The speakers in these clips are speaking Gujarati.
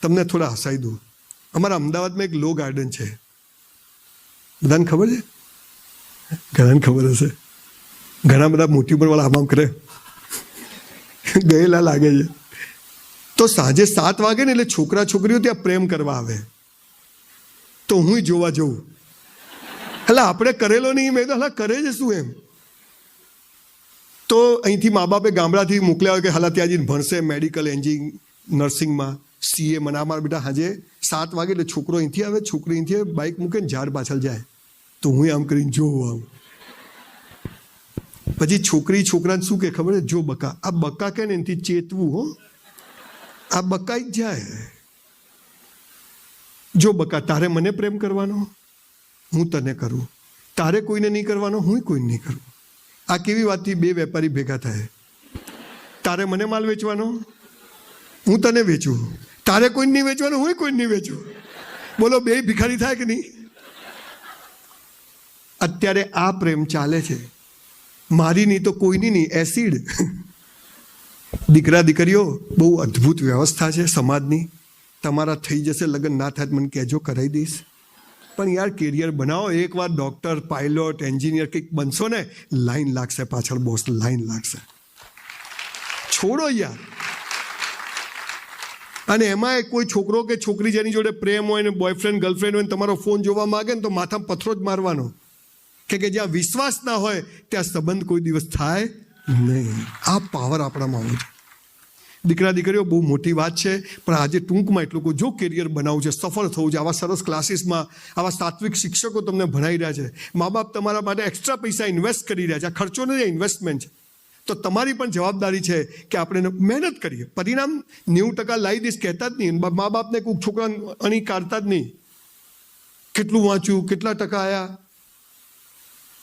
તમને થોડા હસાઈ દઉં. અમારા અમદાવાદમાં એક લો ગાર્ડન છે, બધાને ખબર છે? ઘણાને ખબર હશે. ઘણા બધા મોટી ઉંમરવાળા આમ કરે ગયેલા લાગે છે. તો સાંજે 7 વાગે ને એટલે છોકરા છોકરીઓ ત્યાં પ્રેમ કરવા આવે, તો હું જોવા જઉં. એટલે આપણે કરેલો નહીં, મેં તો હલા કરે છે શું એમ. તો અહીંથી મા બાપે ગામડાથી મોકલ્યા હોય કે હાલા ત્યાં જઈને ભણશે મેડિકલ, એન્જિનિયરિંગ, નર્સિંગમાં, CA. મને અમારા બેટા સાંજે 7 વાગે એટલે છોકરો અહીંથી આવે, છોકરી અહીંથી આવે, બાઇક મૂકે ને ઝાડ પાછળ જાય. તો હું આમ કરીને જોઉં આમ. પછી છોકરી છોકરાને શું કે ખબર છે? જો બકા. આ બકા કે ને એનાથી ચેતવું, હો, આ બકાઈ જ જાય. જો બકા, તારે મને પ્રેમ કરવાનો, હું તને કરું. તારે કોઈને નહીં કરવાનો, હું કોઈને નહીં કરું. આ કેવી વાતથી બે વેપારી ભેગા થાય? તારે મને માલ વેચવાનો, હું તને વેચું. તારે કોઈને નહીં વેચવાનો, હું કોઈને નહીં વેચું. બોલો, બે ભિખારી થાય કે નહીં? અત્યારે આ પ્રેમ ચાલે છે. મારી નહીં તો કોઈની નહીં, એસિડ. દીકરા દીકરીઓ, બહુ અદ્ભુત વ્યવસ્થા છે સમાજની. તમારા થઈ જશે લગ્ન, ના થાય મને કહેજો, કરાવી દઈશ. પણ યાર કેરિયર બનાવો. એકવાર ડૉક્ટર, પાયલોટ, એન્જિનિયર કંઈક બનશો ને, લાઈન લાગશે પાછળ, બોસ, લાઈન લાગશે. છોડો યાર. અને એમાં કોઈ છોકરો કે છોકરી જેની જોડે પ્રેમ હોય ને, બોયફ્રેન્ડ ગર્લફ્રેન્ડ હોય ને, તમારો ફોન જોવા માગે ને, તો માથામાં પથ્થરો જ મારવાનો. કે જ્યાં વિશ્વાસ ના હોય ત્યાં સંબંધ કોઈ દિવસ થાય નહીં. આ પાવર આપણામાં હોય છે. દીકરા દીકરીઓ, બહુ મોટી વાત છે, પણ આજે ટૂંકમાં એટલું કહું, જો કેરિયર બનાવવું છે, સફળ થવું છે, આવા સરસ ક્લાસીસમાં આવા સાત્વિક શિક્ષકો તમને ભણાવી રહ્યા છે, મા બાપ તમારા માટે એક્સ્ટ્રા પૈસા ઇન્વેસ્ટ કરી રહ્યા છે. આ ખર્ચો નથી, ઇન્વેસ્ટમેન્ટ છે. તો તમારી પણ જવાબદારી છે કે આપણે મહેનત કરીએ. પરિણામ 90% લાવી દઈશ કહેતા જ નહીં. મા બાપને કોઈ છોકરા અણી કાઢતા જ નહીં. કેટલું વાંચ્યું, કેટલા ટકા આવ્યા,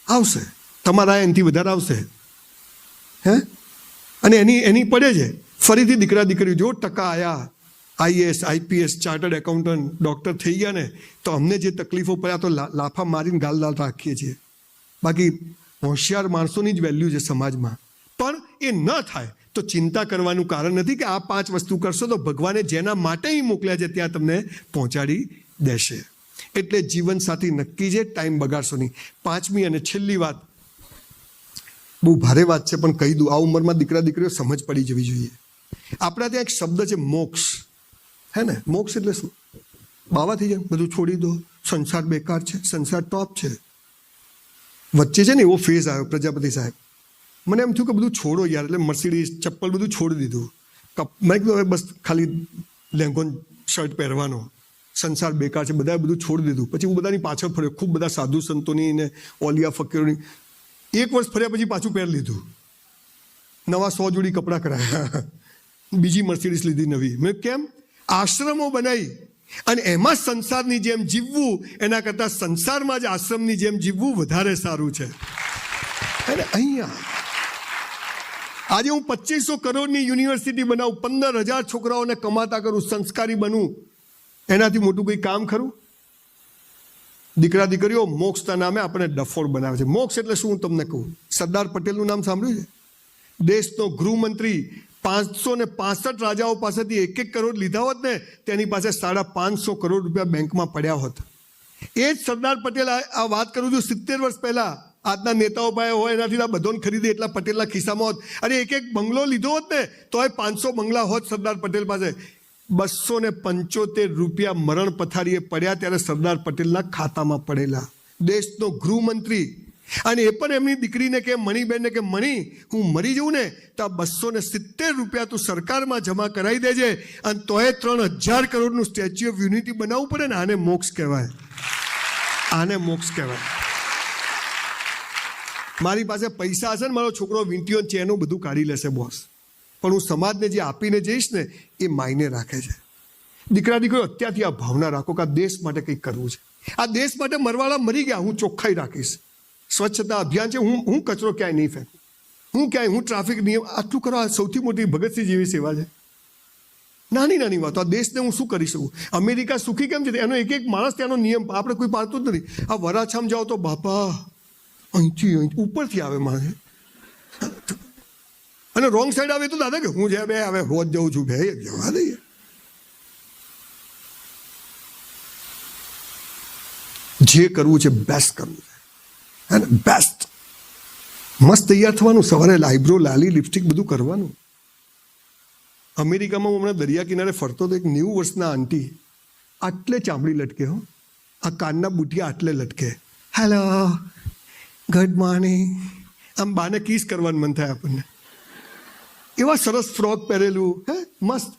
આવશે. તમારા એનાથી વધારે આવશે. હે? અને એની પડે છે. ફરીથી દીકરા દીકરી, જો ટકા આવ્યા, IAS, IPS, chartered accountant, doctor થઈ ગયા ને, તો અમને જે તકલીફો પડ્યા તો લાફા મારીને ગાલ રાખીએ છીએ. બાકી હોશિયાર માણસોની જ વેલ્યુ છે સમાજમાં. પણ એ ન થાય તો ચિંતા કરવાનું કારણ નથી કે આ 5 વસ્તુ કરશો તો ભગવાને જેના માટે મોકલ્યા છે ત્યાં તમને પહોંચાડી દેશે. એટલે જીવન સાથી નક્કી છે, ટાઈમ બગાડશો નહીં. 5મી અને છેલ્લી વાત, બહુ ભારે વાત છે પણ કહી દઉં. આ ઉંમરમાં દીકરા દીકરીઓ સમજ પડી જવી જોઈએ. આપણા ત્યાં એક શબ્દ છે મોક્ષ. હે ને? મોક્ષ એટલે શું? બાવા થઈ જાય, બધું છોડી દો, સંસાર બેકાર છે, સંસાર ટોપ છે. વચ્ચે છે ને એવો ફેઝ આવ્યો પ્રજાપતિ સાહેબ, મને એમ થયું કે બધું છોડો યાર. એટલે મર્સિડીઝ, ચપ્પલ બધું છોડી દીધું. મેં કીધું હવે બસ ખાલી લેંગો શર્ટ પહેરવાનો, સંસાર બેકાર છે, બધાએ બધું છોડી દીધું. પછી હું બધાની પાછળ ફર્યો, ખૂબ બધા સાધુ સંતોની ને ઓલિયા ફકીરોની. 1 વર્ષ ફર્યા પછી પાછું પહેરી લીધું. નવા 100 જોડી કપડાં કરાયા, બીજી મર્સિડીઝ લીધી નવી. મેં કેમ? આશ્રમો બનાવી અને એમાં સંસારની જેમ જીવવું એના કરતાં સંસારમાં જ આશ્રમની જેમ જીવવું વધારે સારું છે. અને અહીંયા આજે હું 2500 કરોડની યુનિવર્સિટી બનાવું, 15,000 છોકરાઓને કમાતા કરું, સંસ્કારી બનું, એનાથી મોટું કોઈ કામ ખરું? દીકરા દીકરીઓ, મોક્ષના નામે આપણે ડફોડ બનાવે છે. મોક્ષ એટલે શું હું તમને કહું. સરદાર પટેલનું નામ સાંભળ્યું છે? દેશનો ગૃહમંત્રી 565 રાજાઓ પાસેથી 1-1 કરોડ લીધા હોત ને, તેની પાસે 550 કરોડ રૂપિયા બેંકમાં પડ્યા હોત. એ જ સરદાર પટેલ, આ વાત કરું છું 70 વર્ષ પહેલા. આજના નેતાઓ પાસે હોય એનાથી આ બધોને ખરીદે એટલા પટેલના ખિસ્સામાં હોત. અરે 1-1 બંગલો લીધો હોત ને, તો એ 500 બંગલા હોત સરદાર પટેલ પાસે. 275 રૂપિયા મરણ પથારીએ પડ્યા ત્યારે સરદાર પટેલના ખાતામાં પડેલા. દેશનો ગૃહમંત્રી. અને એ પણ એમની દીકરીને કે, મણીબેનને કે, મણી, હું મરી જઉં ને તો આ 270 રૂપિયા તું સરકારમાં જમા કરાવી દેજે, અને તોય 3000 કરોડનું સ્ટેચ્યુ ઓફ યુનિટી બનાવવું પડે ને. આને મોક્ષ કહેવાય. આને મોક્ષ કહેવાય. મારી પાસે પૈસા હશે ને, મારો છોકરો વીંટીઓ ચેનો બધું કાઢી લેશે બોસ, પણ હું સમાજને જે આપીને જઈશ ને એ માયને રાખે છે. દીકરા દીકરીઓ, અત્યારથી આ ભાવના રાખો કે આ દેશ માટે કંઈક કરવું છે. આ દેશ માટે મરવાળા મરી ગયા, હું ચોખ્ખાઈ રાખીશ. સ્વચ્છતા અભિયાન છે, હું કચરો ક્યાંય નહીં ફેંકું. હું ટ્રાફિક નિયમ આટલું કરો. આ સૌથી મોટી ભગતસિંહ જેવી સેવા છે. નાની નાની વાતો. આ દેશને હું શું કરી શકું? અમેરિકા સુખી કેમ છે? એનો 1-1 માણસ ત્યાંનો નિયમ આપણે કોઈ પાડતું જ નથી. આ વરાછામ જાઓ તો બાપા અહીંથી ઉપરથી આવે માણસ, અને રોંગ સાઈડ આવે તો દાદા કે હું જે બે હવે રોજ જઉં છું, બે જવા દઈએ. જે કરવું છે બેસ્ટ કરવું છે, હે ને, બેસ્ટ. મસ્ત તૈયાર થવાનું, સવારે આઈબ્રો, લાલી, લિપસ્ટિક બધું કરવાનું. અમેરિકામાં હું હમણાં દરિયા કિનારે ફરતો તો એક 90 વર્ષના આંટી, આટલે ચામડી લટકે, હો, આ કાનના બુટિયા આટલે લટકે, હેલો, ગુડ મોર્નિંગ, આમ બાને કિસ કરવાનું મન થાય આપણને. એવા સરસ ફ્રોક પહેરેલું, હે, મસ્ત.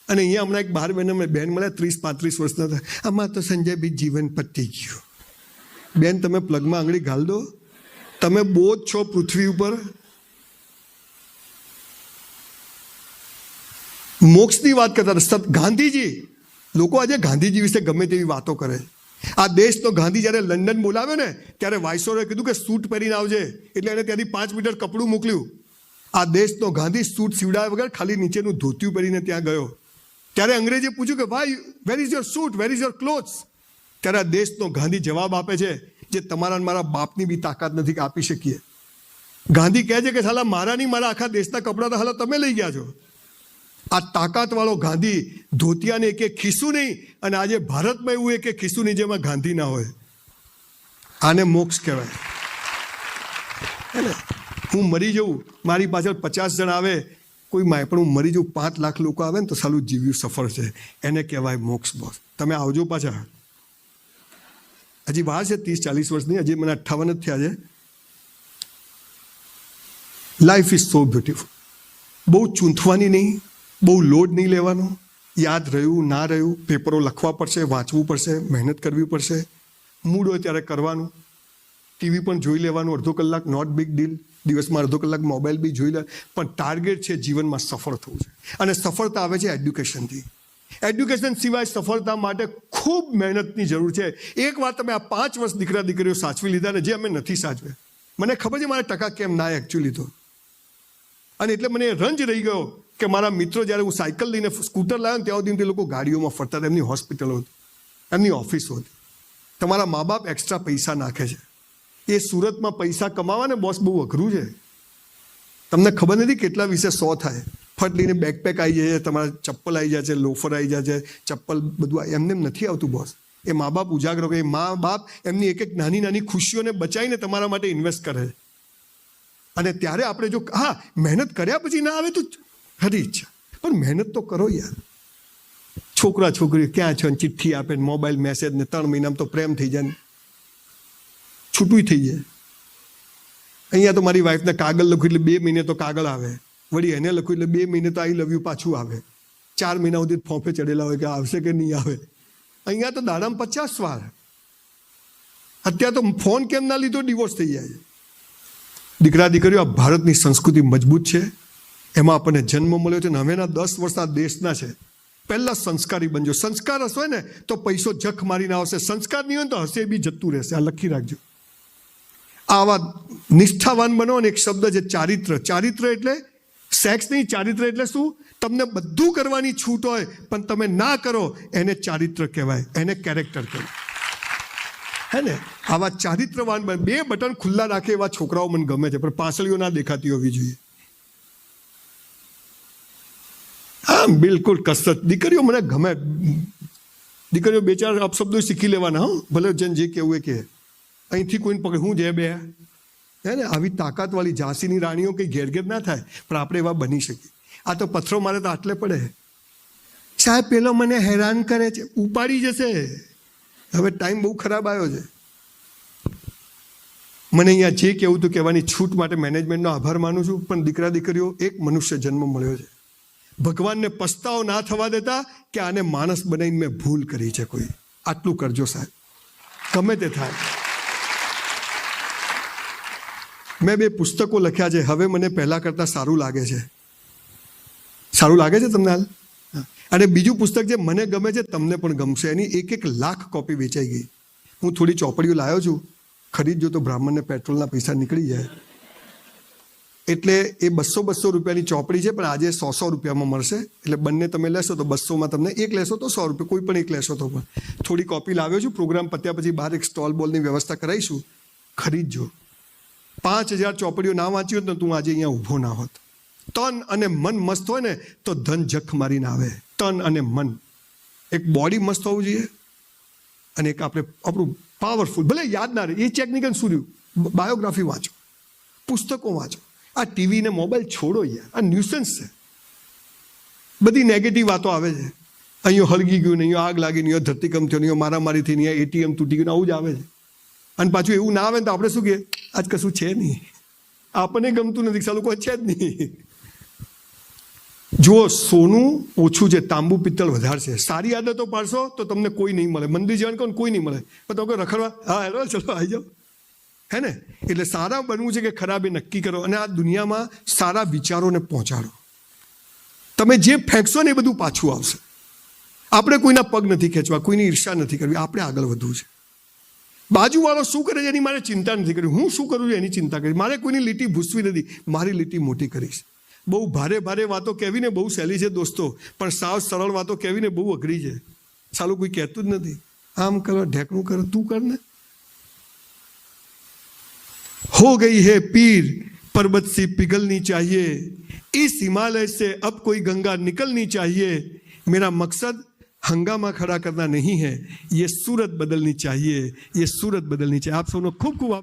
અને અહીંયા હમણાં એક 12 બેન મળ્યા, 30-35 વર્ષના હતા. આમાં તો સંજય બી જીવન પતી ગયું. બેન, તમે પ્લગમાં આંગળી ઘાલ દો, તમે બહુ જ છો પૃથ્વી ઉપર. મોક્ષની વાત કરતા હતા ગાંધીજી. લોકો આજે ગાંધીજી વિશે ગમે તેવી વાતો કરે. આ દેશનો ગાંધી જ્યારે લંડન બોલાવ્યો ને, ત્યારે વાઇસરોએ કીધું કે સૂટ પહેરીને આવજે, એટલે એને ત્યાંથી 5 મીટર કપડું મોકલ્યું. આ દેશનો ગાંધી સૂટ સીવડાવ્યા વગર ખાલી નીચેનું ધોતિયું પહેરીને ત્યાં ગયો. ત્યારે અંગ્રેજે પૂછ્યું કે ભાઈ, where is your suit, where is your clothes? ત્યારે આ દેશનો ગાંધી જવાબ આપે છે જે તમારા મારા બાપની બી તાકાત નથી કે આપી શકીએ. ગાંધી કહે છે કે સાલા મારા નહીં, મારા આખા દેશના કપડાં તો હાલા તમે લઈ ગયા છો. આ તાકાતવાળો ગાંધી, ધોતિયાને એક ખિસ્સું નહીં, અને આજે ભારતમાં એવું એક ખિસ્સું નહીં જેમાં ગાંધી ના હોય. આને મોક્ષ કહેવાય. હે ને, હું મરી જઉં, મારી પાછળ 50 જણ આવે, કોઈ માય પણ હું મરી જઉં, 5 લાખ લોકો આવે ને તો સાલું જીવ્યું સફળ છે. એને કહેવાય મોક્ષ. બોસ, તમે આવજો પાછા. હજી વાર છે 30-40 વર્ષની, હજી મને 58 જ થયા છે. Life is so beautiful. બહુ ચૂંથવાની નહીં, બહુ લોડ નહીં લેવાનો. યાદ રહ્યું ના રહ્યું, પેપરો લખવા પડશે, વાંચવું પડશે, મહેનત કરવી પડશે. મૂડ હોય ત્યારે કરવાનું. ટીવી પણ જોઈ લેવાનું અડધો કલાક, નોટ બિગ ડીલ. દિવસમાં અડધો કલાક મોબાઈલ બી જોઈ લે. પણ ટાર્ગેટ છે જીવનમાં સફળ થવું છે. અને સફળતા આવે છે એડ્યુકેશનથી. એડ્યુકેશન સિવાય સફળતા માટે ખૂબ મહેનતની જરૂર છે. એક વાર તમે આ 5 વર્ષ દીકરા દીકરીઓ સાચવી લીધા ને, જે અમે નથી સાચવે. મને ખબર છે મારા ટકા કેમ ના એકચ્યુઅલી તો. અને એટલે મને રંજ રહી ગયો કે મારા મિત્રો જ્યારે હું સાયકલ લઈને સ્કૂટર લાવ્યો ને, ત્યાં સુધી તે લોકો ગાડીઓમાં ફરતા હતા. એમની હોસ્પિટલો હતી, એમની ઓફિસો હતી. તમારા મા બાપ એક્સ્ટ્રા પૈસા નાખે છે. એ સુરતમાં પૈસા કમાવા ને બોસ બહુ અઘરું છે. તમને ખબર નથી કેટલા વિશે 100 થાય. ફટ લઈને બેકપેક આવી જાય છે, તમારા ચપ્પલ આવી જાય છે, લોફર આવી જાય છે, ચપ્પલ બધું એમને નથી આવતું બોસ. એ મા બાપ ઉજાગરો કરે. મા બાપ એમની એક નાની નાની ખુશીઓને બચાવીને તમારા માટે ઇન્વેસ્ટ કરે. અને ત્યારે આપણે જો મહેનત કર્યા પછી ના આવે તો ખરી ઈચ્છા, પણ મહેનત તો કરો યાર. છોકરા છોકરી ક્યાં છો, ચિઠ્ઠી આપે, મોબાઈલ મેસેજ ને 3 મહિનામાં તો પ્રેમ થઈ જાય, છૂટું થઈ જાય. અહીંયા તો મારી વાઈફને કાગળ લખ્યું એટલે 2 મહિને તો કાગળ આવે, વળી એને લખ્યું એટલે 2 મહિને તો આઈ લવ યુ પાછું આવે. 4 મહિના સુધી ફોફે ચડેલા હોય કે આવશે કે નહીં આવે. અહીંયા તો દાડામાં 50 વાર. અત્યારે તો ફોન કેમ ના લીધો, ડિવોર્સ થઈ જાય. દીકરા દીકરીઓ, આ ભારતની સંસ્કૃતિ મજબૂત છે. એમાં આપણને જન્મ મળ્યો છે ને હવેના 10 વર્ષ આ દેશના છે. પહેલા સંસ્કારી બનજો. સંસ્કાર હશે ને તો પૈસો જખ મારીને આવશે. સંસ્કાર નહીં હોય તો હશે બી જતું રહેશે. આ લખી રાખજો. આવા નિષ્ઠાવાન બનો. અને એક શબ્દ છે ચારિત્ર. ચારિત્ર એટલે સેક્સ નહીં, ચારિત્ર એટલે શું? તમને બધું કરવાની છૂટ હોય પણ તમે ના કરો, એને ચારિત્ર કહેવાય, એને કેરેક્ટર કહેવાય. હે ને, આવા ચારિત્રવાન બને. 2 બટન ખુલ્લા રાખે એવા છોકરાઓ મને ગમે છે, પણ પાંસળીઓ ના દેખાતી હોવી જોઈએ. હા, બિલકુલ કસરત. દીકરીઓ મને ગમે. દીકરીઓ 2-4 અપશબ્દો શીખી લેવાના. ભલે જેને જે કહેવું એ કહે. અહીંથી કોઈને પકડ હું જે બે હે ને, આવી તાકાતવાળી ઝાંસીની રાણીઓ કંઈ ઘેર ઘેર ના થાય, પણ આપણે એવા બની શકીએ. આ તો પથ્થરો મારે તો આટલે પડે. સાહેબ પેલો મને હેરાન કરે છે, ઉપાડી જશે. હવે ટાઈમ બહુ ખરાબ આવ્યો છે. મને અહીંયા જે કહેવું હતું કહેવાની છૂટ માટે મેનેજમેન્ટનો આભાર માનું છું. પણ દીકરા દીકરીઓ, એક મનુષ્ય જન્મ મળ્યો છે. ભગવાનને પસ્તાવો ના થવા દેતા કે આને માણસ બનાવીને મેં ભૂલ કરી છે કોઈ. આટલું કરજો સાહેબ, ગમે તે થાય. મેં 2 પુસ્તકો લખ્યા છે. હવે મને પહેલાં કરતાં સારું લાગે છે. સારું લાગે છે તમને હાલ? અને બીજું પુસ્તક જે મને ગમે છે, તમને પણ ગમશે. એની 1 લાખ કોપી વેચાઈ ગઈ. હું થોડી ચોપડીઓ લાવ્યો છું. ખરીદજો તો બ્રાહ્મણને પેટ્રોલના પૈસા નીકળી જાય. એટલે એ 200-200 રૂપિયાની ચોપડી છે, પણ આજે 100-100 રૂપિયામાં મળશે. એટલે બંને તમે લેશો તો 200માં તમને એક લેશો તો 100 રૂપિયા, કોઈ પણ એક લેશો તો પણ. થોડી કોપી લાવ્યો છું. પ્રોગ્રામ પત્યા પછી બહાર એક સ્ટોલ બોલની વ્યવસ્થા કરાવીશું. ખરીદજો. 5000 ચોપડીઓ ના વાંચી હોત ને તું આજે અહીંયા ઊભો ના હોત. તન અને મન મસ્ત હોય ને તો ધન જખ મારીને આવે. તન અને મન. એક બોડી મસ્ત હોવું જોઈએ, અને એક આપણું પાવરફુલ. ભલે યાદ ના રહે એ ટેકનિકલ શું રહ્યું, બાયોગ્રાફી વાંચો, પુસ્તકો વાંચો. આ ટીવી ને મોબાઈલ છોડો યાર, આ ન્યુસન્સ છે. બધી નેગેટિવ વાતો આવે છે, અહીંયા હળગી ગયું ને અહીંયા આગ લાગી, અહીંયા ધરતીકંપ થયો, અહીંયા મારામારી થઈ, અહીંયા એટીએમ તૂટી ગયું, આવું જ આવે છે. અને પાછું એવું ના આવે ને તો આપણે શું કહીએ, આજ કશું છે નહીં, આપણને ગમતું નથી, સાલું કોઈ છે જ નહીં. જો સોનું ઓછું છે, તાંબુ પિત્તળ વધારે છે. સારી આદતો પાડશો તો તમને કોઈ નહીં મળે. મંદિર જવાનું કહો કોઈ નહીં મળે, પણ તમે રખડવા, હા હેલો ચલો આવી જાઓ, હે ને. એટલે સારા બનવું છે કે ખરાબ એ નક્કી કરો, અને આ દુનિયામાં સારા વિચારોને પહોંચાડો. તમે જે ફેંકશો ને એ બધું પાછું આવશે. આપણે કોઈના પગ નથી ખેંચવા, કોઈની ઈર્ષા નથી કરવી, આપણે આગળ વધવું છે. બાજુવાળો શું કરે છે એની મારે ચિંતા નથી કરવી, હું શું કરું છું એની ચિંતા કરી. મારે કોઈની લીટી ભૂસવી નથી, મારી લીટી મોટી કરીશ. બહુ ભારે ભારે વાતો કહેવીને બહુ સહેલી છે દોસ્તો, પણ સાવ સરળ વાતો કહેવીને બહુ અઘરી છે. સાલું કોઈ કહેતું જ નથી, આમ કરો ઢેકણું કરો, તું કર ને. हो गई है पीर पर्वत सी पिघलनी चाहिए, इस हिमालय से अब कोई गंगा निकलनी चाहिए. मेरा मकसद हंगामा खड़ा करना नहीं है, ये सूरत बदलनी चाहिए, ये सूरत बदलनी चाहिए. आप सबको खूब खूब